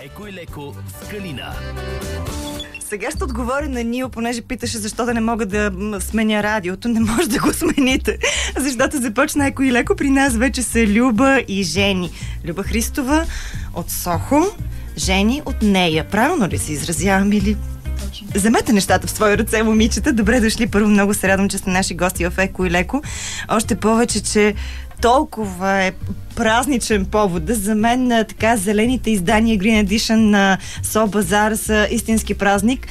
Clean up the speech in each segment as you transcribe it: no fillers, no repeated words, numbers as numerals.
Еко и леко с Калина. Сега ще отговоря на Нио, понеже питаше защо да не мога да сменя радиото. Не може да го смените, защото започна Еко и леко. При нас вече са Люба и Жени. Люба Христова от Сохо, Жени от Нея. Правилно ли се изразявам или... Вземете нещата в свои ръце, момичета. Добре дошли. Първо, много се радвам, че сте наши гости в Еко и леко. Още повече, че толкова е празничен повод. За мен така зелените издания Green Edition на Со Базар са истински празник.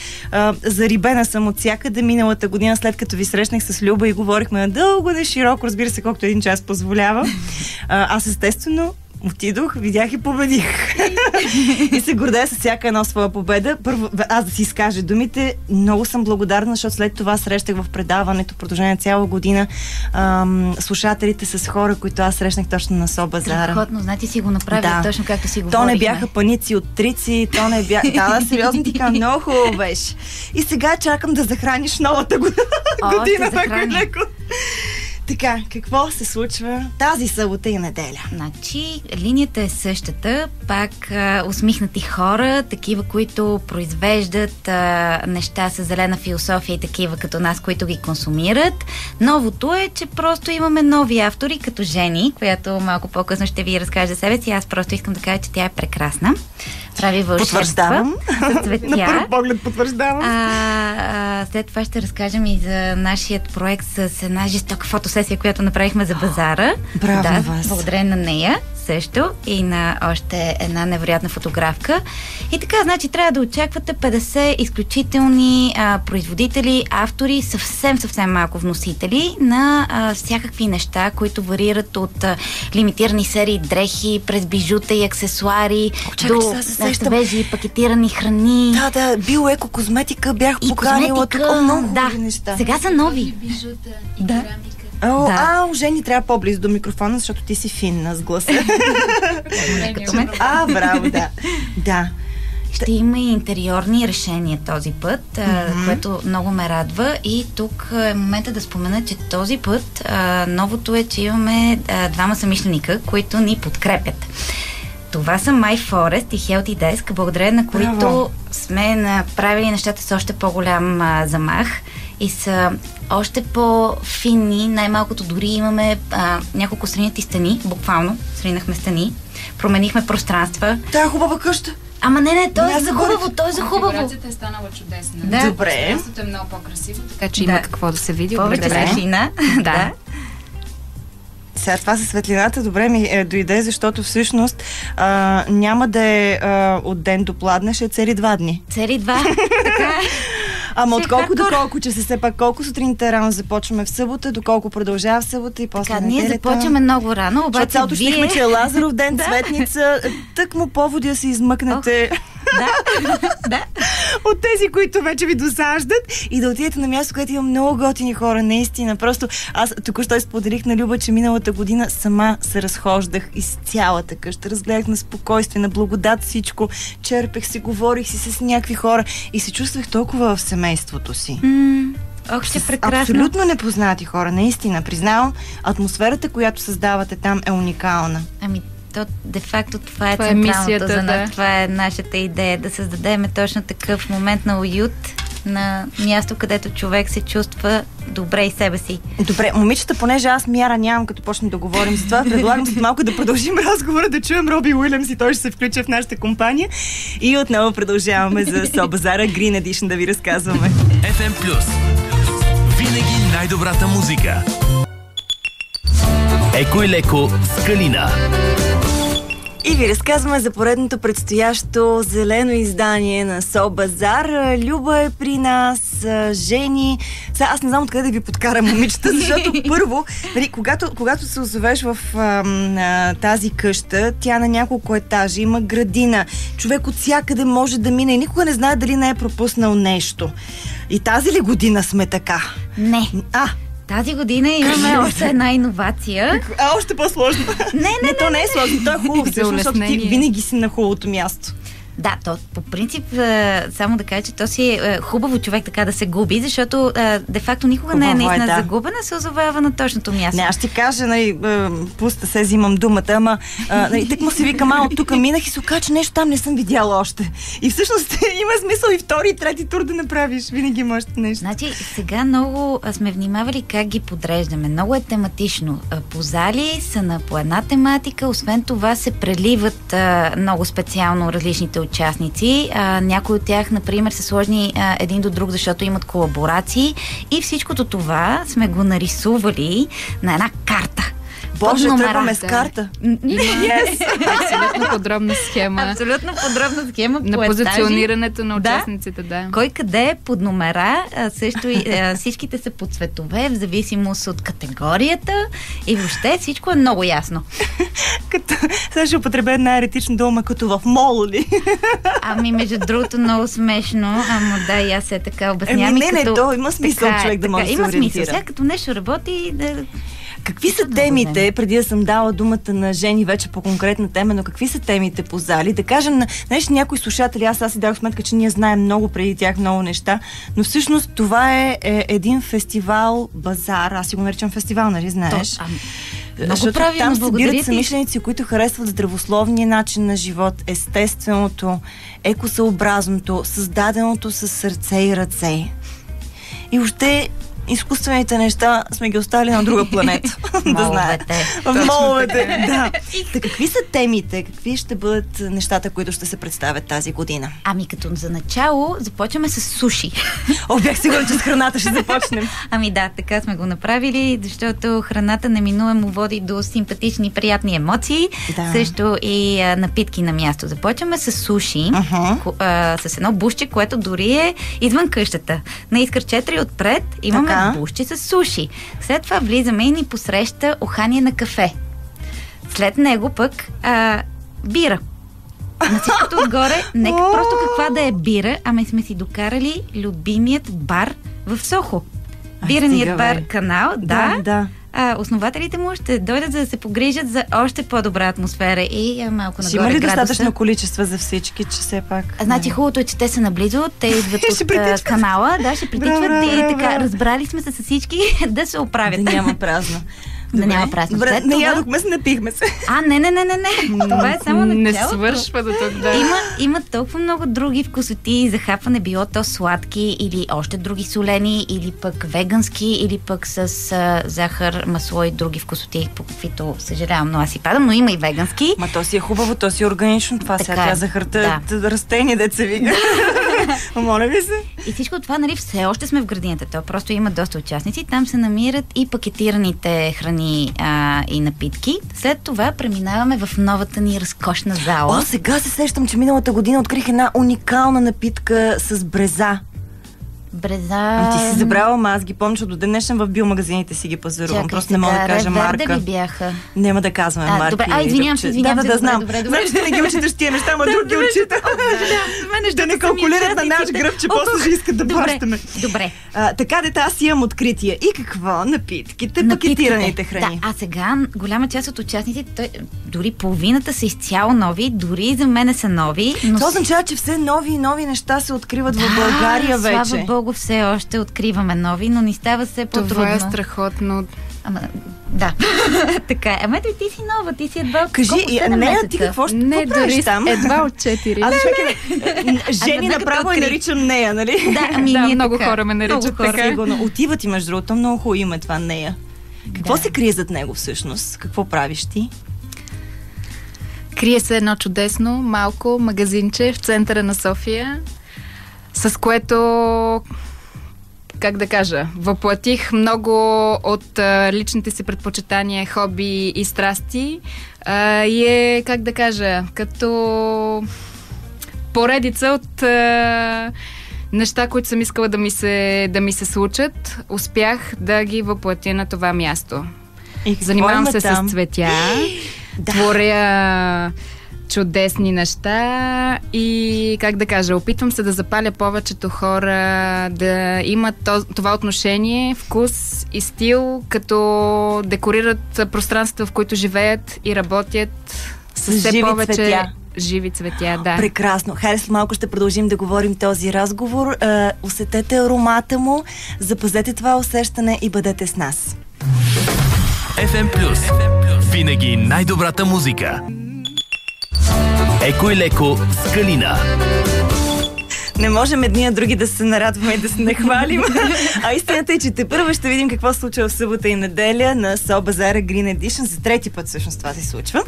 Зарибена съм от всякъде. Миналата година, след като ви срещнах с Люба и говорихме надълго, на широко, разбира се, колкото един час позволява. Аз естествено отидох, видях и победих. И се гордея с всяка една своя победа. Първо, аз да си изкажа думите. Много съм благодарна, защото след това срещах в предаването, продължение на цяла година, слушателите с хора, които аз срещнах точно на Со Базара. Страхотно, значи си го направя точно както си говорихме. То не бяха паници от трици, то не бяха... Да, сериозно ти казвам, много хубаво беше. И сега чакам да захраниш новата година. Леко. Така, какво се случва тази събота и неделя? Значи, линията е същата, пак усмихнати хора, такива, които произвеждат неща с зелена философия и такива като нас, които ги консумират. Новото е, че просто имаме нови автори, като Жени, която малко по-късно ще ви разкаже за себе си. Аз просто искам да кажа, че тя е прекрасна. Прави вълшебства. Потвърждавам. На първ поглед потвърждавам. След това ще разкажем и за нашият проект с една жестока фотосесия, която направихме за базара. Браво на вас. Благодарение на нея също и на още една невероятна фотографка. И така, значи трябва да очаквате 50 изключителни производители, автори, съвсем малко вносители на всякакви неща, които варират от лимитирани серии дрехи, през бижута и аксесуари, до свежи пакетирани храни. Да, биоеко козметика бях поканила тук много неща. Сега са нови. Бижута и да. керамика. Жени, трябва по-близо до микрофона, защото ти си финна с гласа. Като мен. Браво, да. Ще има и интериорни решения този път, което много ме радва. И тук е момента да спомена, че този път новото е, че имаме двама съмишленика, които ни подкрепят. Това са My Forest и Healthy Desk, благодарение на които сме направили нещата с още по-голям замах и са още по-финни. Най-малкото дори имаме няколко сринати стени, буквално сринахме стени, променихме пространства. Тя е хубава къща. Ама не, той е за хубаво, Конфигурацията е станала чудесна. Да. Добре. Пространството е много по-красиво, така че има какво да се види. Повече светлина. Да. Сега това със светлината добре ми дойде, защото всъщност няма да е от ден до пладне, ще е цели 2 дни. Цели 2, така е. Ама от колко до колко, че се все пак колко сутринта рано започваме в събота, доколко продължава в събота и после неделята. Ние започваме много рано, обаче цялото щихме, че е Лазаров ден, цветница, тък му поводи да се измъкнете. Да. От тези, които вече ви досаждат и да отидете на място, където има много готини хора, наистина. Просто аз току-що споделих на Люба, че миналата година сама се разхождах из цялата къща. Разгледах на спокойствие, на благодат всичко. Черпех си, говорих си с някакви хора и се чувствах толкова в семейството си. Ще прекрасно. Абсолютно непознати хора, наистина. Признавам, атмосферата, която създавате там е уникална. Де-факто това е централното за нас. Това е нашата идея, да създадем точно такъв момент на уют, на място, където човек се чувства добре и себе си. Добре, момичета, понеже аз мяра нямам, като почнем да говорим за това, предлагам след малко да продължим разговора, да чуем Роби Уилямс и той ще се включи в нашата компания. И отново продължаваме за Со Базара Green Edition да ви разказваме. FM+. Винаги най-добрата музика. Еко и леко с Калина. И ви разказваме за поредното предстоящо зелено издание на Со Базар. Люба е при нас, Жени. Сега аз не знам откъде да ви подкарам, момичета, защото първо, когато се озовеш в тази къща, тя на няколко етажа, има градина. Човек от всякъде може да мине и никога не знае дали не е пропуснал нещо. И тази ли година сме така? Не. Тази година имаме още една иновация. Още по-сложно. Не, то не е сложно, то е хубаво, защото ти винаги си на хубавото място. Да, то по принцип, само да кажа, че то си е хубаво човек така да се губи, защото де-факто никога не е наистина загубена, се озовава на точното място. Не, аз ще кажа, пуста се, взимам думата, ама так му се вика, малко тук минах и се оказа, че нещо там не съм видяла още. И всъщност има смисъл и втори и трети тур да направиш. Винаги има още нещо. Значи, сега много сме внимавали как ги подреждаме. Много е тематично. По зали са по една тематика, освен това се преливат много специално различните участници. Някои от тях, например, са сложни един до друг, защото имат колаборации и всичкото това сме го нарисували на една карта. Боже, трябваме с карта. Абсолютно подробна схема. Абсолютно подробна схема на позиционирането на участниците, да. Кой къде е под номера, също и всичките са под цветове, в зависимост от категорията и въобще всичко е много ясно. Сега ще употребя една еретична дума, като в мол ли? Ами, между другото, много смешно, ама да, и аз се така обяснявам. Не, то има смисъл човек да може да се ориентира. Има смисъл, сега като нещо работи, Какви са темите, преди да съм дала думата на Жени вече по конкретна тема, но какви са темите по зали? Да кажем, знаеш, някои слушатели, аз си дадох сметка, че ние знаем много преди тях много неща, но всъщност това е един фестивал, базар, аз си го наричам фестивал, нали знаеш? Защото там събират съмишленици, които харесват здравословния начин на живот, естественото, екосъобразното, създаденото с сърце и ръце. И въобще изкуствените неща сме ги оставили на друга планета. Да знаете. В моловете. Да. Какви са темите? Какви ще бъдат нещата, които ще се представят тази година? Ами като за начало започваме с суши. Бях сигурна, че с храната ще започнем. Ами да, така сме го направили, защото храната неминуемо води до симпатични, приятни емоции. Да. Също и напитки на място. Започваме с суши, с едно бушче, което дори е извън къщата. На Искър 4 отпред имаме бушче с суши. След това влизаме и ни посреща ухание на кафе. След него пък бира. На всичкото отгоре, нека просто каква да е бира, ами сме си докарали любимият бар в Сохо. Биреният бар Канал, да. Основателите му ще дойдат, за да се погрижат за още по-добра атмосфера и малко нагоре. Ще има ли достатъчно количество за всички, че все пак? Значи хубавото е, че те са наблизо, те идват от канала, ще притичват и така, разбрали сме се с всички да се оправят. Да няма празно. Да няма празно. Добре, не ядохме се, напихме се. Не. Това е само началото. Не свършва до тук, да. Има толкова много други вкусоти за хапване, било то сладки или още други солени, или пък вегански, или пък с захар, масло и други вкусоти, по каквито съжалявам, но аз си падам, но има и вегански. Ма то си е хубаво, то си е органично, това сега захарта растение, деца вига. Моля ви се. И всичко това, нали, все още сме в градината. То просто има доста участници. Там се намират и пакетираните храни и напитки. След това преминаваме в новата ни разкошна зала. Сега се сещам, че миналата година открих една уникална напитка с бреза. Бреза... Ти си забрала, ама аз ги помня, че до ден днешен в биомагазините си ги пазарувам. Просто не мога да кажа марка. Ли бяха? Няма да казваме марки. Добре, извинявам се. Да, знам. Знам, че не ги учиташ тия неща, ама друг ги учита. Да не калкулират на наш гръб, че после ще искат да плащаме. Добре. Така, дета, аз имам откритие. И какво? Напитките, пакетираните храни. Да, а сега голяма част от участниците, дори половината са изцяло нови, дори за мене са нови. Това означава, че все нови и нови неща се откриват в България вече. Слава Богу, все още откриваме нови, но ни става все по-трудно. Това е страхотно. Да. Така е. Ама ти си нова, ти си едва кажи, ти какво ще правиш там? Едва от 4. Жени направо и наричам нея, нали? Да, много хора ме наричат така. Отива ти, между другото, много хубаво име това нея. Какво се крие зад него всъщност? Какво правиш ти? Крие се едно чудесно, малко магазинче в центъра на София, с което, как да кажа, въплатих много от личните си предпочитания, хоби и страсти. И е, как да кажа, като поредица от неща, които съм искала да ми се случат, успях да ги въплатя на това място. Занимавам се с цветя, творя чудесни неща и, как да кажа, опитвам се да запаля повечето хора да имат това отношение, вкус и стил, като декорират пространствата, в които живеят и работят с все повече живи цветя, да. Прекрасно. Хайде, след малко ще продължим да говорим този разговор. Усетете аромата му, запазете това усещане и бъдете с нас. FM+. Винаги най-добрата музика. Еко и леко с Калина. Не можем едни, други да се нарадваме и да се нахвалим. А истината е, че тепърва ще видим какво се случва в събота и неделя на So Bazaar Green Edition. За трети път всъщност това се случва.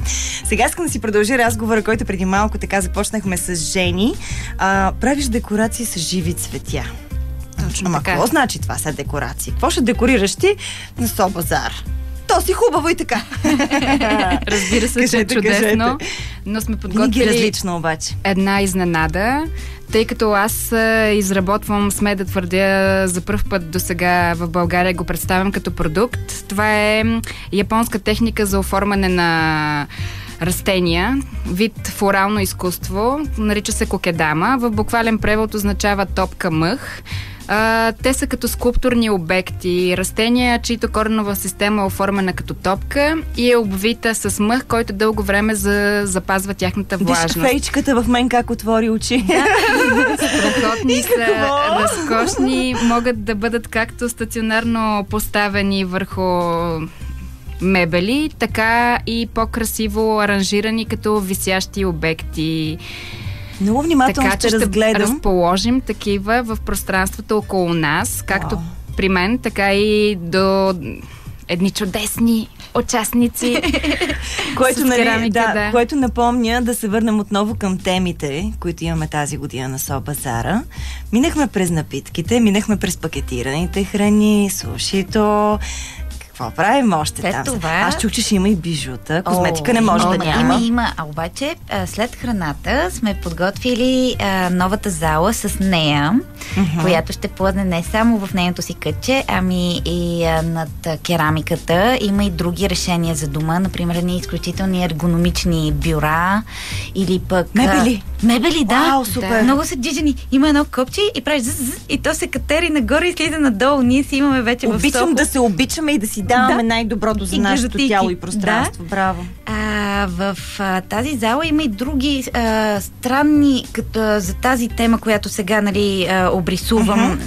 Сега искам да си продължи разговора, който преди малко така започнахме с Жени. Правиш декорации с живи цветя. Точно така. Какво значи това са декорации? Какво ще декорираш ти на So Bazaar? То си хубаво и така. Разбира се, че е чудесно, но сме подготвили различно обаче. Една изненада, тъй като аз изработвам, сме да твърдя, за пръв път до сега в България го представям като продукт. Това е японска техника за оформяне на растения, вид флорално изкуство, нарича се кокедама. В буквален превод означава топка мъх. Те са като скулптурни обекти, растения, чието коренова система е оформена като топка и е обвита с мъх, който дълго време запазва тяхната влажност. Виж фейчката в мен как отвори очи. Да. Страхотни са, разкошни, могат да бъдат както стационарно поставени върху мебели, така и по-красиво аранжирани като висящи обекти. Много внимателно така, ще разгледам. Разположим такива в пространството около нас, както при мен, така и до едни чудесни участници. Което, с керамика, което напомня да се върнем отново към темите, които имаме тази година на So Bazaar. Минахме през напитките, минахме през пакетираните храни, сушито. Какво правим още след там? Това... Аз чух, че ще има и бижута. Козметика не може да няма. Има. А обаче след храната сме подготвили новата зала с нея, която ще плъзне не само в нейното си кътче, ами и над керамиката. Има и други решения за дома, например едни изключителни ергономични бюра или пък... Мебели, да. Вау, супер. Много са движени. Има едно копче и правиш и то се катери нагоре и слиза надолу. Ние си имаме вече в Обичам да се обичаме и да си даваме най-доброто за нашето тяло и пространство. Да. Браво. В тази зала има и други странни за тази тема, която сега обрисувам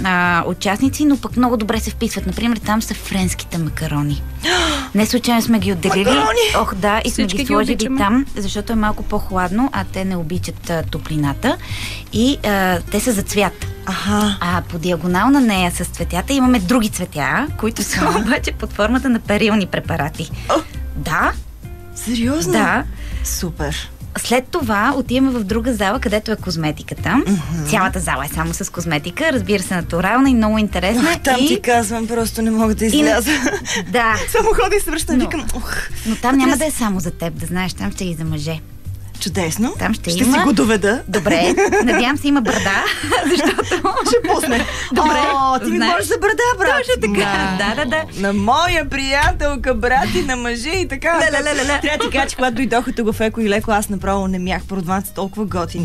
участници, но пък много добре се вписват. Например, там са френските макарони. Не случайно сме ги отделили. Ох, да, и сме ги сложили там, защото е малко по-хладно, а те не обичат топлината. И те са за цвят. По диагонал на нея с цветята имаме други цветя, които са обаче под формата на перилни препарати. Да. Сериозно? Да. Супер. След това отиваме в друга зала, където е козметиката. Цялата зала е само с козметика, разбира се, натурална и много интересна. Там ти казвам, просто не мога да изляза. Да. Само хода и се връщам, викам. Но там няма да е само за теб, да знаеш, там ще и за мъже. Чудесно. Там ще си го доведа. Добре. Надявам се има брада, защото... Ще пусне. Добре. Ти ми говориш за брада, брат. Точно така. Да. На моя приятелка, брат и на мъже и така. Трябва да ти кажа, че когато дойдоха тук в Еко и леко, аз направо не мях продванци толкова готини.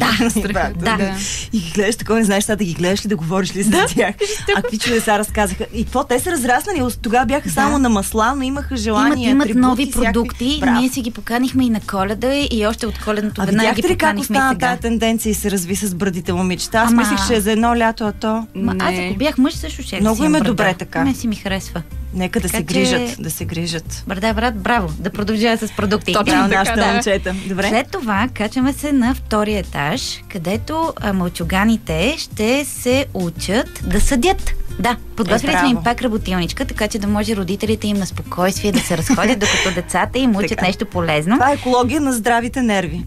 Да. И ги гледаш такова, не знаеш сега да ги гледаш ли, да говориш ли за тях. А какви чудеса разказаха. И какво, те са разраснали? Тогава бяха само на масла, но имаха желание. Имат нови продукти. Ние си ги поканихме и на Коледа и още от Коледа. Видяхте ли как остана тази тенденция и се разви с брадите момичета? Аз мислих, че е за едно лято, а то... Аз ако бях мъж, също ще много им е добре така. Не си ми харесва. Нека да се грижат, да се грижат. Брада, брат, браво, да продължава с продукти. Точно нашите момчета. Добре. След това качваме се на втория етаж, където мълчуганите ще се учат да съдят. Да, подготвили сме им пак работилничка, така че да може родителите им на спокойствие да се разходят, докато децата им учат нещо полезно. Това е екология на здравите нерви.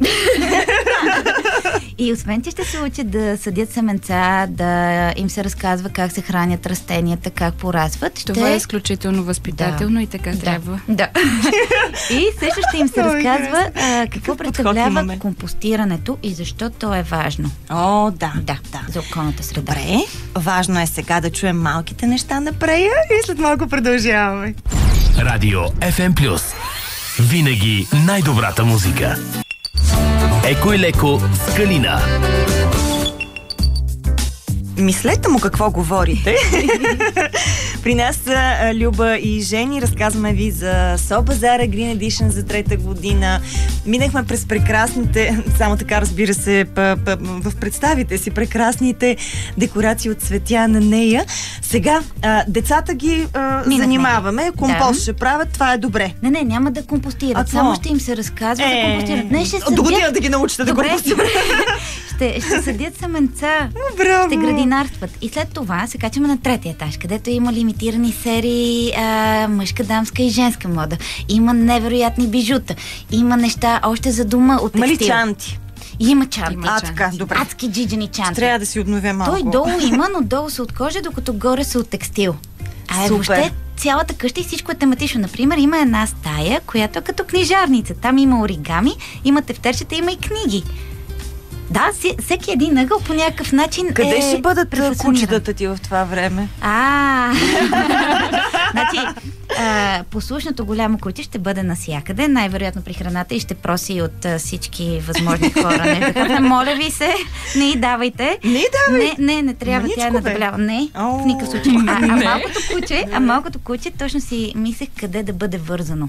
И освен, че ще се учат да съдят семенца, да им се разказва как се хранят растенията, как порастват. Това е изключително възпитателно и така трябва. Да. И също ще им се разказва какво представлява компостирането и защо то е важно. О, да. За околната среда. Добре. Важно е сега да чуем малките неща на Прея и след малко продължаваме. Радио FM+. Винаги най-добрата музика. Еко и леко с Калина. Мислете му какво говорите. При нас са Люба и Жени. Разказваме ви за Сол Базара Green Edition за 3-та година. Минахме през прекрасните, само така разбира се, в представите си, прекрасните декорации от цветя на нея. Сега, децата ги занимаваме. Компост ще правят, това е добре. Не, няма да компостират. Само ще им се разказва да компостират. Не, ще съдят... До година да ги научите да компостират. Ще съдят семенца. Браво. Ще градинарстват. И след това се качваме на 3-ти етаж, където има лимитирани серии мъжка, дамска и женска мода. Има невероятни бижута. Има неща още за дома от текстил. Мали чанти. Има чанти. Така, добре. Адски джиджени чанти. Трябва да си обновя малко. Той долу има, но долу са от кожа, докато горе са от текстил. Въобще цялата къща и всичко е тематично. Например, има една стая, която е като книжарница. Там има оригами, има тефтерчета, има и книги. Да, всеки един ъгъл по някакъв начин Къде ще бъдат кучетата ти в това време? Значи, послушното голямо куче ще бъде навсякъде, най-вероятно при храната и ще проси от всички възможни хора. Моля ви се, не й давайте. Не трябва, тя е надъблява. Не, в никакъв случай. Малкото куче точно си мислех къде да бъде вързано.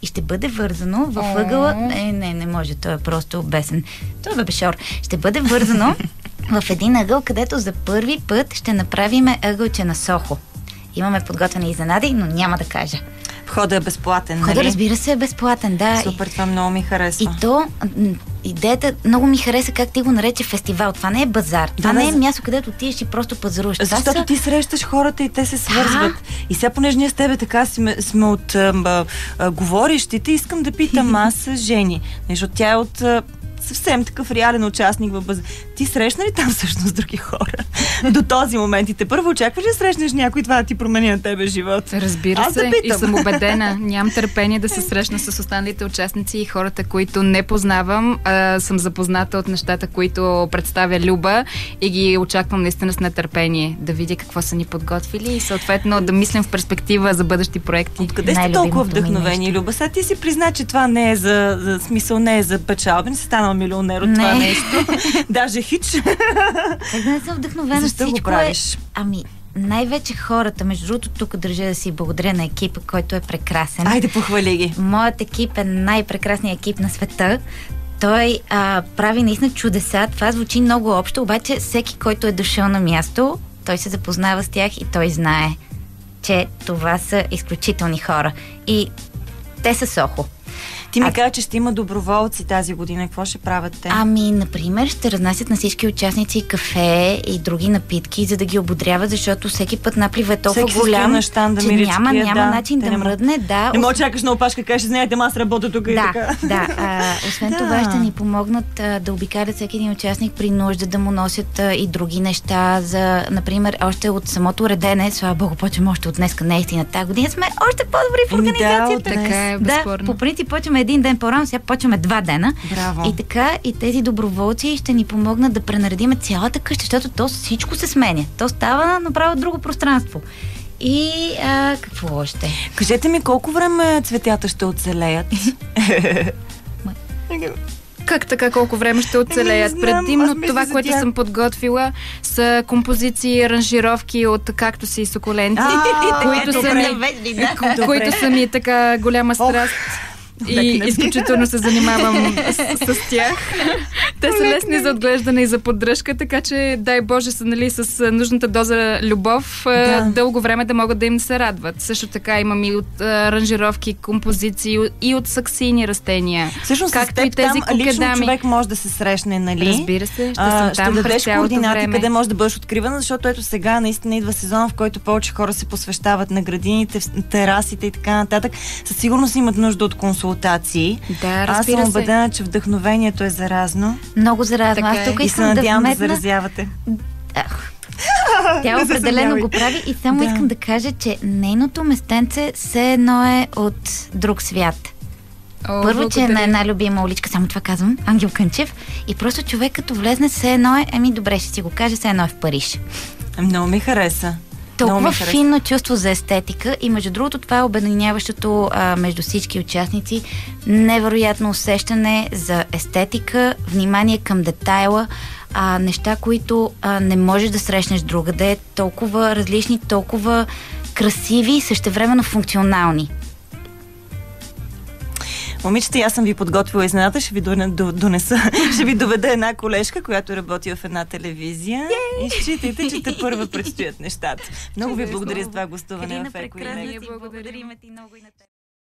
И ще бъде вързано в ъгъла... Не може, той е просто бесен. Той е бебешор. Ще бъде вързано в един ъгъл, където за първи път ще направиме ъгълче на Сохо. Имаме подготвени изненади, но няма да кажа. Входът е безплатен, нали? Входът, разбира се, е безплатен, да. Супер, това много ми харесва. И то, идеята много ми хареса как ти го нарече фестивал. Това не е базар. Това не е място, където отидеш и просто пазаруваш. Защото ти срещаш хората и те се свързват. И сега, понеже ние с тебе така сме от говорещите, искам да питам аз Жени. Защото тя е от... съвсем такъв реален участник в база. Ти срещна ли там всъщност други хора? До този момент и те първо очакваш да срещнеш някой, това да ти промени на тебе живот? Разбира се, и съм убедена. Нямам търпение да се срещна с останалите участници и хората, които не познавам. Съм запозната от нещата, които представя Люба и ги очаквам наистина с нетърпение да видя какво са ни подготвили и съответно да мислим в перспектива за бъдещи проекти. Откъде сте толкова вдъхновени, Люба? Сега ти си призна, че това не е за смисъл, не е за печалба, не си станал милионер от това нещо. Даже хич. Как да не съм вдъхновена? Защо го правиш? Най-вече хората, между другото, тук държа да си благодаря на екипа, който е прекрасен. Айде, похвали ги. Моят екип е най-прекрасният екип на света. Той прави наистина чудеса. Това звучи много общо, обаче всеки, който е дошъл на място, той се запознава с тях и той знае, че това са изключителни хора. И те са Сохо. Ти ми каза, че ще има доброволци тази година. Какво ще правят те? Например, ще разнасят на всички участници кафе и други напитки, за да ги ободряват, защото всеки път наплива е толкова голям, че няма начин да мръдне. Не мога чакаш на опашка, кажеш, знаете, аз работя тук и така. Освен това ще ни помогнат да обикалят всеки един участник при нужда, да му носят и други неща. За, например, още от самото редене, слава Богу, почваме още от днеска, наистина тази година сме още по-добри в организацията. Така е, безспорно. По принцип почваме един ден по-рано, сега почваме 2 дена. Браво. И така, и тези доброволци ще ни помогнат да пренаредиме цялата къща, защото то всичко се сменя. То става направо друго пространство. И какво още? Кажете ми, колко време цветята ще оцелеят? Как така, колко време ще оцелеят? Предимно това, което съм подготвила, са композиции, аранжировки от кактуси и сукуленти, които са ми така голяма страст. И изключително се занимавам с тях. Те са лесни за отглеждане и за поддръжка, така че дай Боже са, нали, с нужната доза любов дълго време да могат да им се радват. Също така имам и от аранжировки, композиции и от саксийни растения. Всъщност с теб там лично човек може да се срещне, нали? Разбира се, ще съм там през цялото време. Къде може да бъдеш откривана, защото ето сега наистина идва сезон, в който повече хора се посвещават на градините, терасите и така нататък. Със сигурност имат нужда от консултации. Аз съм убедена, че вдъхновението е заразно. Много заразно. Аз тук и се надявам да заразявате. Тя определено го прави и само искам да кажа, че нейното местенце все едно е от друг свят. Първо, че е на една любима уличка, само това казвам, Ангел Кънчев, и просто човек като влезне все едно е, добре, ще си го кажа, все едно е в Париж. Много ми хареса. Толкова финно чувство за естетика и между другото това е обединяващото между всички участници. Невероятно усещане за естетика, внимание към детайла, неща, които не можеш да срещнеш другаде, толкова различни, толкова красиви и същевременно функционални. Момичета, аз съм ви подготвила изненада, ще ви донеса, ще ви доведа една колежка, която работи в една телевизия. И считайте, че те първа предстоят нещата. Много ви благодаря за това гостуване в Еко и Леко. Благодарим ти много и на теб.